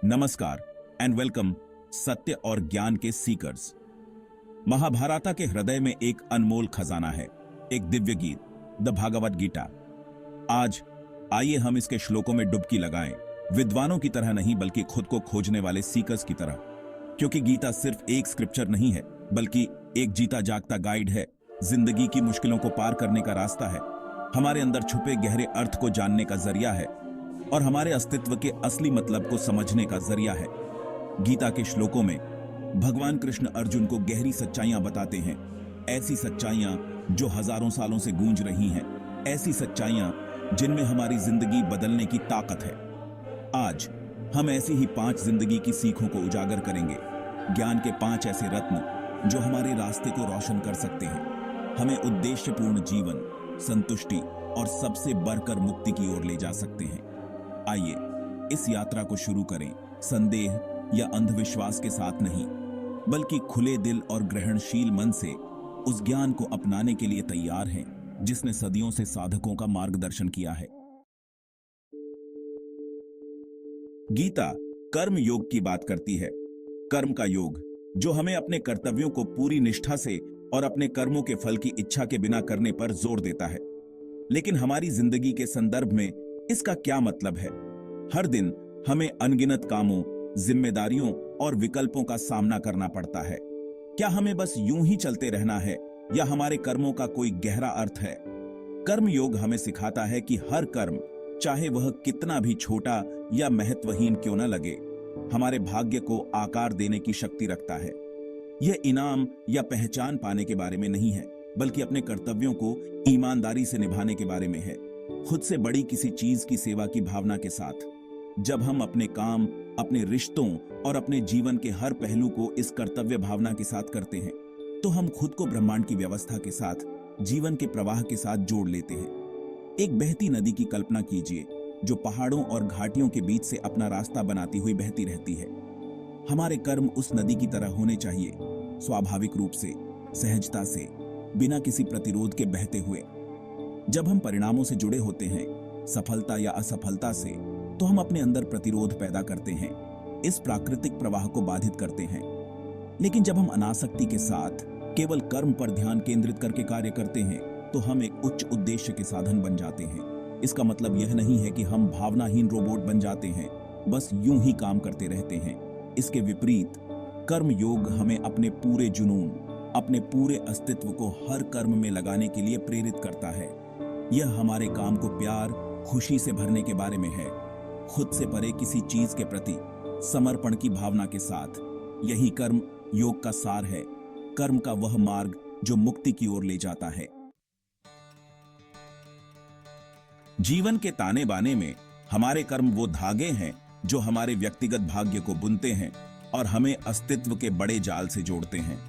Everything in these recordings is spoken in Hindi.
नमस्कार एंड वेलकम सत्य और ज्ञान के सीकर्स। महाभारत के हृदय में एक अनमोल खजाना है, एक दिव्य गीत, द भागवत गीता। आज आइए हम इसके श्लोकों में डुबकी लगाएं, विद्वानों की तरह नहीं बल्कि खुद को खोजने वाले सीकर्स की तरह। क्योंकि गीता सिर्फ एक स्क्रिप्चर नहीं है बल्कि एक जीता जागता गाइड है, जिंदगी की मुश्किलों को पार करने का रास्ता है, हमारे अंदर छुपे गहरे अर्थ को जानने का जरिया है और हमारे अस्तित्व के असली मतलब को समझने का जरिया है। गीता के श्लोकों में भगवान कृष्ण अर्जुन को गहरी सच्चाइयां बताते हैं, ऐसी सच्चाइयां जो हजारों सालों से गूंज रही हैं, ऐसी सच्चाइयां जिनमें हमारी जिंदगी बदलने की ताकत है। आज हम ऐसी ही 5 जिंदगी की सीखों को उजागर करेंगे, ज्ञान के 5 ऐसे रत्न जो हमारे रास्ते को रोशन कर सकते हैं, हमें उद्देश्यपूर्ण जीवन, संतुष्टि और सबसे बढ़कर मुक्ति की ओर ले जा सकते हैं। आइए इस यात्रा को शुरू करें, संदेह या अंधविश्वास के साथ नहीं बल्कि खुले दिल और ग्रहणशील मन से उस ज्ञान को अपनाने के लिए तैयार हैं जिसने सदियों से साधकों का मार्गदर्शन किया है। गीता कर्म योग की बात करती है, कर्म का योग जो हमें अपने कर्तव्यों को पूरी निष्ठा से और अपने कर्मों के फल की इच्छा के बिना करने पर जोर देता है। लेकिन हमारी जिंदगी के संदर्भ में इसका क्या मतलब है? हर दिन हमें अनगिनत कामों, जिम्मेदारियों और विकल्पों का सामना करना पड़ता है। क्या हमें बस यूं ही चलते रहना है या हमारे कर्मों का कोई गहरा अर्थ है? कर्म योग हमें सिखाता है कि हर कर्म, चाहे वह कितना भी छोटा या महत्वहीन क्यों न लगे, हमारे भाग्य को आकार देने की शक्ति रखता है। यह इनाम या पहचान पाने के बारे में नहीं है बल्कि अपने कर्तव्यों को ईमानदारी से निभाने के बारे में है, खुद से बड़ी किसी चीज की सेवा की भावना के साथ। जब हम अपने काम, अपने रिश्तों और अपने जीवन के हर पहलू को इस कर्तव्य भावना के साथ करते हैं तो हम खुद को ब्रह्मांड की व्यवस्था के साथ, जीवन के प्रवाह के साथ जोड़ लेते हैं। एक बहती नदी की कल्पना कीजिए जो पहाड़ों और घाटियों के बीच से अपना रास्ता बनाती हुई बहती रहती है। हमारे कर्म उस नदी की तरह होने चाहिए, स्वाभाविक रूप से, सहजता से, बिना किसी प्रतिरोध के बहते हुए। जब हम परिणामों से जुड़े होते हैं, सफलता या असफलता से, तो हम अपने अंदर प्रतिरोध पैदा करते हैं, इस प्राकृतिक प्रवाह को बाधित करते हैं। लेकिन जब हम अनासक्ति के साथ केवल कर्म पर ध्यान केंद्रित करके कार्य करते हैं तो हम एक उच्च उद्देश्य के साधन बन जाते हैं। इसका मतलब यह नहीं है कि हम भावनाहीन रोबोट बन जाते हैं, बस यूं ही काम करते रहते हैं। इसके विपरीत कर्म योग हमें अपने पूरे जुनून, अपने पूरे अस्तित्व को हर कर्म में लगाने के लिए प्रेरित करता है। यह हमारे काम को प्यार, खुशी से भरने के बारे में है, खुद से परे किसी चीज के प्रति समर्पण की भावना के साथ। यही कर्म योग का सार है, कर्म का वह मार्ग जो मुक्ति की ओर ले जाता है। जीवन के ताने बाने में हमारे कर्म वो धागे हैं जो हमारे व्यक्तिगत भाग्य को बुनते हैं और हमें अस्तित्व के बड़े जाल से जोड़ते हैं।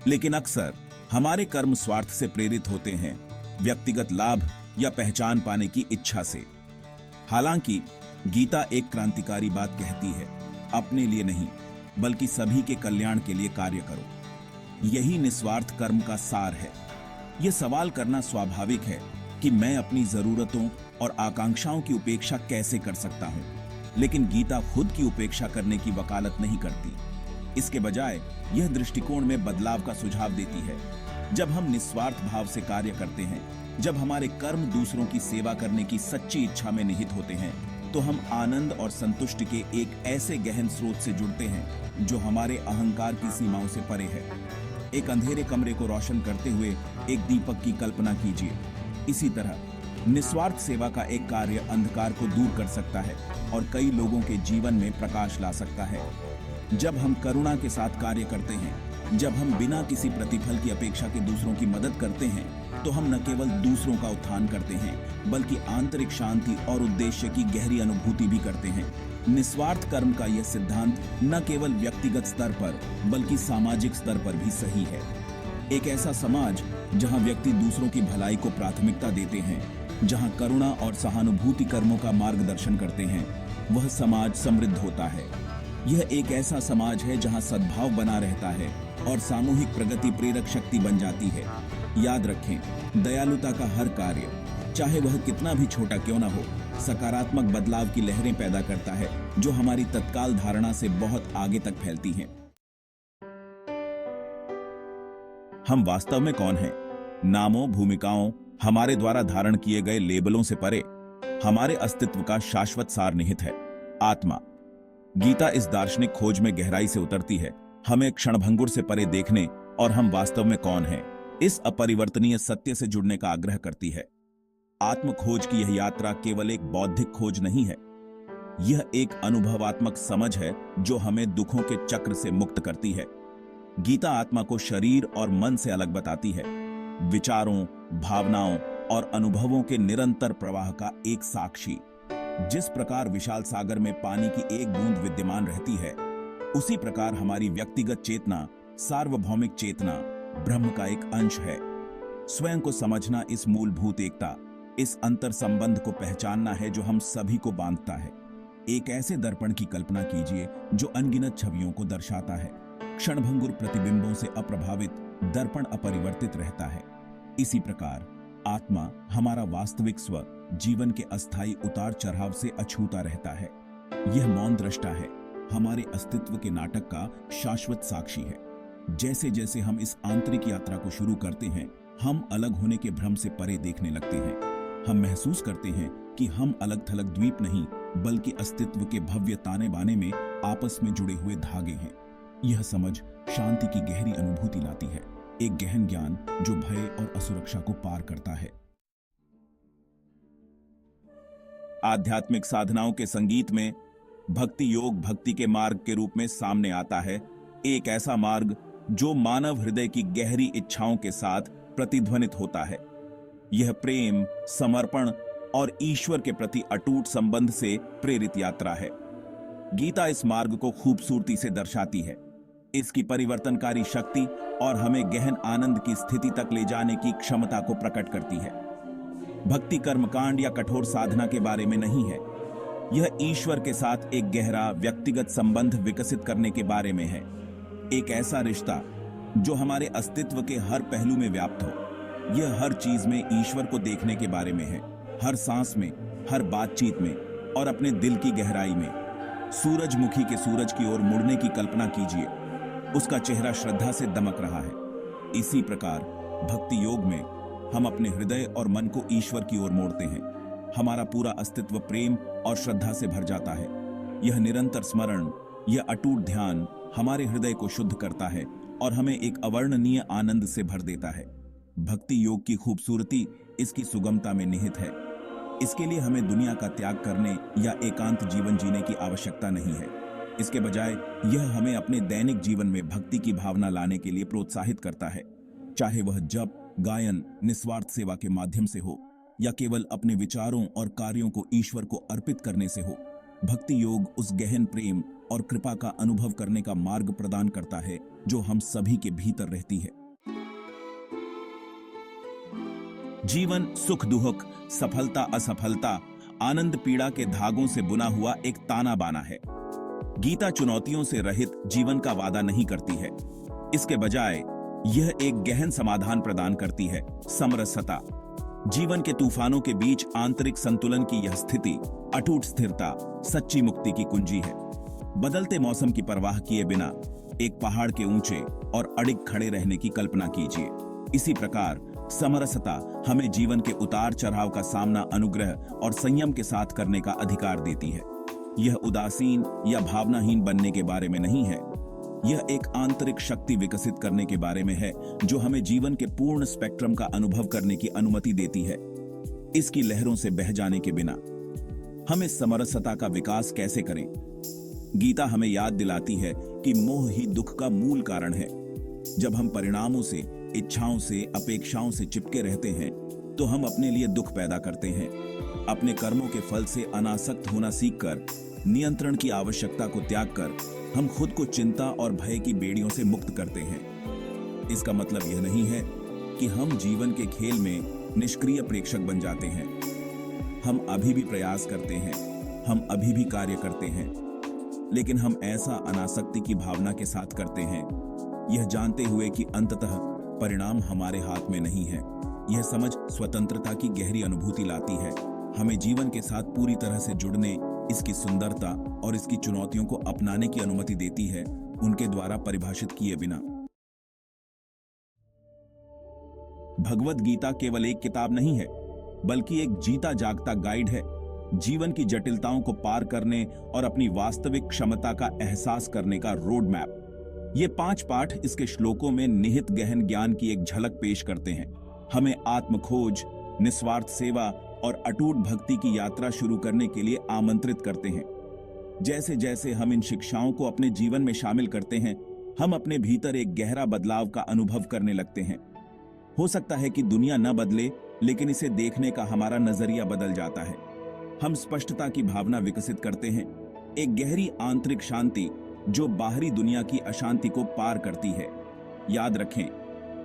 लेकिन अक्सर हमारे कर्म स्वार्थ से प्रेरित होते हैं, व्यक्तिगत लाभ या पहचान पाने की इच्छा से। हालांकि गीता एक क्रांतिकारी बात कहती है, अपने लिए नहीं बल्कि सभी के कल्याण के लिए कार्य करो। यही निस्वार्थ कर्म का सार है। यह सवाल करना स्वाभाविक है कि मैं अपनी जरूरतों और आकांक्षाओं की उपेक्षा कैसे कर सकता हूं, लेकिन गीता खुद की उपेक्षा करने की वकालत नहीं करती। इसके बजाय यह दृष्टिकोण में बदलाव का सुझाव देती है। जब हम निस्वार्थ भाव से कार्य करते हैं, जब हमारे कर्म दूसरों की सेवा करने की सच्ची इच्छा में निहित होते हैं, तो हम आनंद और संतुष्टि के एक ऐसे गहन स्रोत से जुड़ते हैं जो हमारे अहंकार की सीमाओं से परे है। एक अंधेरे कमरे को रोशन करते हुए एक दीपक की कल्पना कीजिए। इसी तरह निस्वार्थ सेवा का एक कार्य अंधकार को दूर कर सकता है और कई लोगों के जीवन में प्रकाश ला सकता है। जब हम करुणा के साथ कार्य करते हैं, जब हम बिना किसी प्रतिफल की अपेक्षा के दूसरों की मदद करते हैं, तो हम न केवल दूसरों का उत्थान करते हैं बल्कि आंतरिक शांति और उद्देश्य की गहरी अनुभूति भी करते हैं। निस्वार्थ कर्म का यह सिद्धांत न केवल व्यक्तिगत स्तर पर बल्कि सामाजिक स्तर पर भी सही है। एक ऐसा समाज जहां व्यक्ति दूसरों की भलाई को प्राथमिकता देते हैं, जहां करुणा और सहानुभूति कर्मों का मार्गदर्शन करते हैं, वह समाज समृद्ध होता है। यह एक ऐसा समाज है जहां सद्भाव बना रहता है और सामूहिक प्रगति प्रेरक शक्ति बन जाती है। याद रखें, दयालुता का हर कार्य, चाहे वह कितना भी छोटा क्यों ना हो, सकारात्मक बदलाव की लहरें पैदा करता है जो हमारी तत्काल धारणा से बहुत आगे तक फैलती हैं। हम वास्तव में कौन हैं? नामों, भूमिकाओं, हमारे द्वारा धारण किए गए लेबलों से परे हमारे अस्तित्व का शाश्वत सार निहित है, आत्मा। गीता इस दार्शनिक खोज में गहराई से उतरती है, हमें क्षणभंगुर से परे देखने और हम वास्तव में कौन हैं, इस अपरिवर्तनीय सत्य से जुड़ने का आग्रह करती है। आत्म खोज की यह यात्रा केवल एक बौद्धिक खोज नहीं है, यह एक अनुभवात्मक समझ है जो हमें दुखों के चक्र से मुक्त करती है। गीता आत्मा को शरीर और मन से अलग बताती है, विचारों, भावनाओं और अनुभवों के निरंतर प्रवाह का एक साक्षी। जिस प्रकार विशाल सागर में पानी की एक बूंद विद्यमान रहती है, उसी प्रकार हमारी व्यक्तिगत चेतना, सार्वभौमिक चेतना, ब्रह्म का एक अंश है। स्वयं को समझना इस मूलभूत एकता, इस अंतर संबंध को पहचानना है जो हम सभी को बांधता है। एक ऐसे दर्पण की कल्पना कीजिए जो अनगिनत छवियों को दर्शाता है। क्षणभंगुर प्रतिबिंबों से अप्रभावित दर्पण अपरिवर्तित रहता है। इसी प्रकार आत्मा, हमारा वास्तविक स्व, जीवन के अस्थायी उतार चढ़ाव से अछूता रहता है। यह मौन दृष्टा है, हमारे अस्तित्व के नाटक का शाश्वत साक्षी है। जैसे जैसे हम इस आंतरिक यात्रा को शुरू करते हैं, हम अलग होने के भ्रम से परे देखने लगते हैं। हम महसूस करते हैं कि हम अलग थलग द्वीप नहीं, बल्कि अस्तित्व के भव्य ताने बाने में आपस में जुड़े हुए धागे हैं। यह समझ शांति की गहरी अनुभूति लाती है, एक गहन ज्ञान जो भय और असुरक्षा को पार करता है। आध्यात्मिक साधनाओं के संगीत में भक्ति योग भक्ति के मार्ग के रूप में सामने आता है, एक ऐसा मार्ग जो मानव हृदय की गहरी इच्छाओं के साथ प्रतिध्वनित होता है। यह प्रेम, समर्पण और ईश्वर के प्रति अटूट संबंध से प्रेरित यात्रा है। गीता इस मार्ग को खूबसूरती से दर्शाती है, इसकी परिवर्तनकारी शक्ति और हमें गहन आनंद की स्थिति तक ले जाने की क्षमता को प्रकट करती है। भक्ति कर्मकांड या कठोर साधना के बारे में नहीं है, यह ईश्वर के साथ एक गहरा व्यक्तिगत संबंध विकसित करने के बारे में है। एक ऐसा रिश्ता जो हमारे अस्तित्व के हर पहलू में व्याप्त हो। यह हर चीज में ईश्वर को देखने के बारे में है, हर सांस में, हर बातचीत में और अपने दिल की गहराई में। सूरजमुखी के सूरज की ओर मुड़ने की कल्पना कीजिए, उसका चेहरा श्रद्धा से दमक रहा है। इसी प्रकार भक्ति योग में हम अपने हृदय और मन को ईश्वर की ओर मोड़ते हैं। हमारा पूरा अस्तित्व प्रेम और श्रद्धा से भर जाता है। यह निरंतर स्मरण, यह अटूट ध्यान हमारे हृदय को शुद्ध करता है और हमें एक अवर्णनीय आनंद से भर देता है। भक्ति योग की खूबसूरती इसकी सुगमता में निहित है। इसके लिए हमें दुनिया का त्याग करने या एकांत जीवन जीने की आवश्यकता नहीं है। इसके बजाय यह हमें अपने दैनिक जीवन में भक्ति की भावना लाने के लिए प्रोत्साहित करता है, चाहे वह जप, गायन, निस्वार्थ सेवा के माध्यम से हो या केवल अपने विचारों और कार्यों को ईश्वर को अर्पित करने से हो। भक्ति योग उस गहन प्रेम और कृपा का अनुभव करने का मार्ग प्रदान करता है जो हम सभी के भीतर रहती है। जीवन सुख दुख, सफलता असफलता, आनंद पीड़ा के धागों से बुना हुआ एक ताना बाना है। गीता चुनौतियों से रहित जीवन का वादा नहीं करती है, इसके बजाय यह एक गहन समाधान प्रदान करती है, समरसता। जीवन के तूफानों के बीच आंतरिक संतुलन की यह स्थिति, अटूट स्थिरता सच्ची मुक्ति की कुंजी है। बदलते मौसम की परवाह किए बिना एक पहाड़ के ऊंचे और अडिग खड़े रहने की कल्पना कीजिए। इसी प्रकार समरसता हमें जीवन के उतार चढ़ाव का सामना अनुग्रह और संयम के साथ करने का अधिकार देती है। यह उदासीन या भावनाहीन बनने के बारे में नहीं है, यह एक आंतरिक शक्ति विकसित करने के बारे में है जो हमें जीवन के पूर्ण स्पेक्ट्रम का अनुभव करने की अनुमति देती है। इसकी लहरों से बह जाने के बिना हम इस समरसता का विकास कैसे करें? गीता हमें याद दिलाती है कि मोह ही दुख का मूल कारण है। जब हम परिणामों से, इच्छाओं से, अपेक्षाओं से चिपके रहते हैं तो हम अपने लिए दुख पैदा करते हैं। अपने कर्मों के फल से अनासक्त होना सीखकर, नियंत्रण की आवश्यकता को त्याग कर हम खुद को चिंता और भय की बेड़ियों से मुक्त करते हैं। इसका मतलब यह नहीं है कि हम जीवन के खेल में निष्क्रिय प्रेक्षक बन जाते हैं। हम अभी भी प्रयास करते हैं, हम अभी भी कार्य करते हैं, लेकिन हम ऐसा अनासक्ति की भावना के साथ करते हैं, यह जानते हुए कि अंततः परिणाम हमारे हाथ में नहीं है। यह समझ स्वतंत्रता की गहरी अनुभूति लाती है। हमें जीवन के साथ पूरी तरह से जुड़ने, इसकी सुंदरता और इसकी चुनौतियों को अपनाने की अनुमति देती है, उनके द्वारा परिभाषित किए बिना। भगवद गीता केवल एक किताब नहीं है, बल्कि एक जीता जागता गाइड है, जीवन की जटिलताओं को पार करने और अपनी वास्तविक क्षमता का एहसास करने का रोड मैप। ये 5 पाठ इसके श्लोकों में निहित गहन ज्ञान की एक झलक पेश करते हैं, हमें आत्मखोज, निस्वार्थ सेवा और अटूट भक्ति की यात्रा शुरू करने के लिए आमंत्रित करते हैं। जैसे जैसे हम इन शिक्षाओं को अपने जीवन में शामिल करते हैं, हम अपने भीतर एक गहरा बदलाव का अनुभव करने लगते हैं। हो सकता है कि दुनिया न बदले, लेकिन इसे देखने का हमारा नजरिया बदल जाता है। हम स्पष्टता की भावना विकसित करते हैं, एक गहरी आंतरिक शांति जो बाहरी दुनिया की अशांति को पार करती है। याद रखें,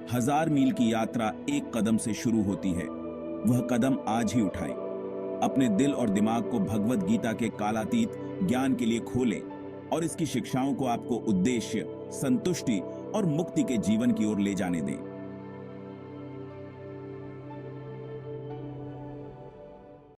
1000 मील की यात्रा एक कदम से शुरू होती है। वह कदम आज ही उठाएं। अपने दिल और दिमाग को भगवद गीता के कालातीत ज्ञान के लिए खोलें और इसकी शिक्षाओं को आपको उद्देश्य, संतुष्टि और मुक्ति के जीवन की ओर ले जाने दें।